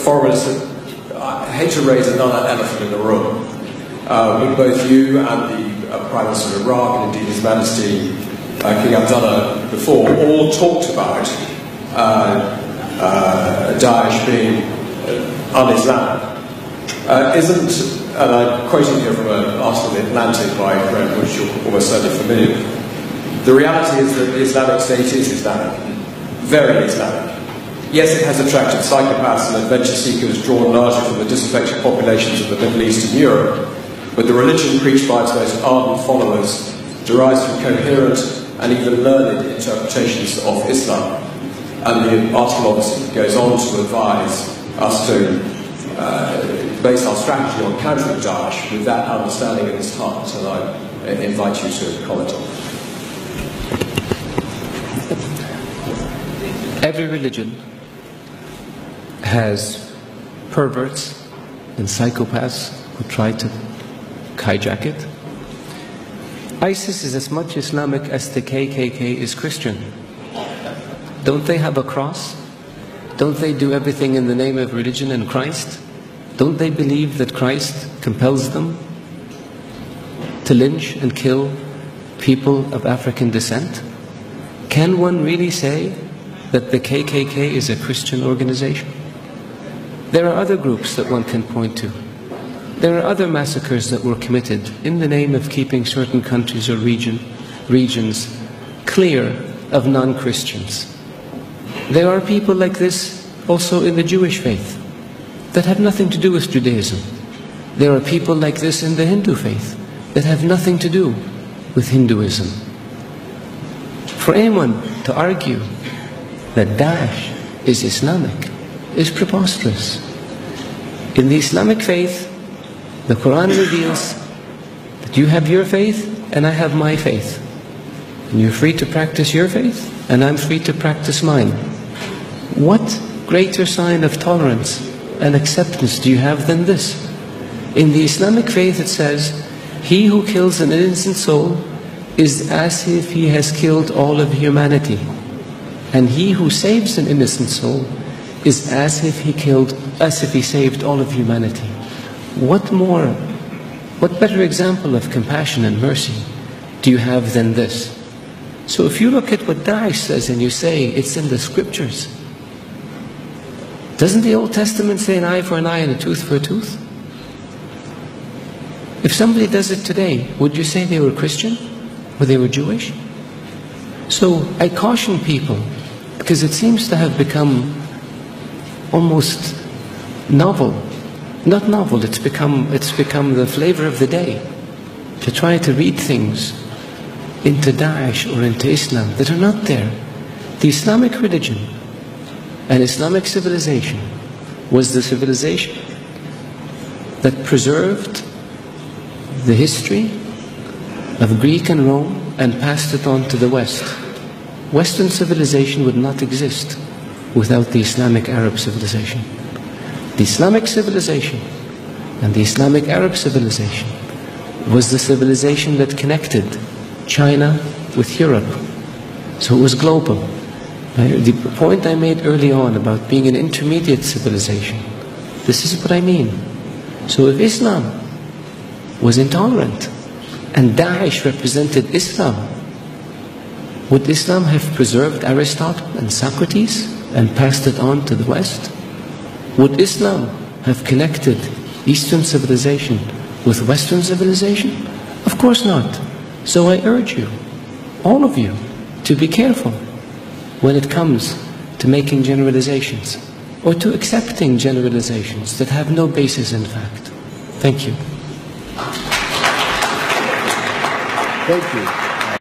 Foreign Minister, I hate to raise another elephant in the room. Both you and the Prime Minister of Iraq, and indeed His Majesty King Abdullah before, all talked about Daesh being un-Islamic. And I'm quoting here from an article in The Atlantic by a friend, which you're almost certainly familiar with, the reality is that the Islamic State is Islamic, very Islamic. Yes, it has attracted psychopaths and adventure seekers drawn largely from the disaffected populations of the Middle East and Europe, but the religion preached by its most ardent followers derives from coherent and even learned interpretations of Islam. And the article obviously goes on to advise us to base our strategy on countering Daesh with that understanding in its heart, and I invite you to comment on it. Every religion has perverts and psychopaths who try to hijack it. ISIS is as much Islamic as the KKK is Christian. Don't they have a cross? Don't they do everything in the name of religion and Christ? Don't they believe that Christ compels them to lynch and kill people of African descent? Can one really say that the KKK is a Christian organization? There are other groups that one can point to. There are other massacres that were committed in the name of keeping certain countries or regions clear of non-Christians. There are people like this also in the Jewish faith that have nothing to do with Judaism. There are people like this in the Hindu faith that have nothing to do with Hinduism. For anyone to argue that Daesh is Islamic is preposterous. In the Islamic faith, the Quran reveals that you have your faith and I have my faith. And you're free to practice your faith and I'm free to practice mine. What greater sign of tolerance and acceptance do you have than this? In the Islamic faith it says, he who kills an innocent soul is as if he has killed all of humanity. And he who saves an innocent soul is as if he saved all of humanity. What better example of compassion and mercy do you have than this? So if you look at what Daesh says and you say it's in the scriptures, doesn't the Old Testament say an eye for an eye and a tooth for a tooth? If somebody does it today, would you say they were Christian or they were Jewish? So I caution people, because it seems to have become almost novel. Not novel, it's become the flavor of the day to try to read things into Daesh or into Islam that are not there. The Islamic religion and Islamic civilization was the civilization that preserved the history of Greek and Rome and passed it on to the West. Western civilization would not exist without the Islamic Arab civilization. The Islamic civilization and the Islamic Arab civilization was the civilization that connected China with Europe. So it was global. The point I made early on about being an intermediate civilization, this is what I mean. So if Islam was intolerant and Daesh represented Islam, would Islam have preserved Aristotle and Socrates and passed it on to the West? Would Islam have connected Eastern civilization with Western civilization? Of course not. So I urge you, all of you, to be careful when it comes to making generalizations or to accepting generalizations that have no basis in fact. Thank you. Thank you.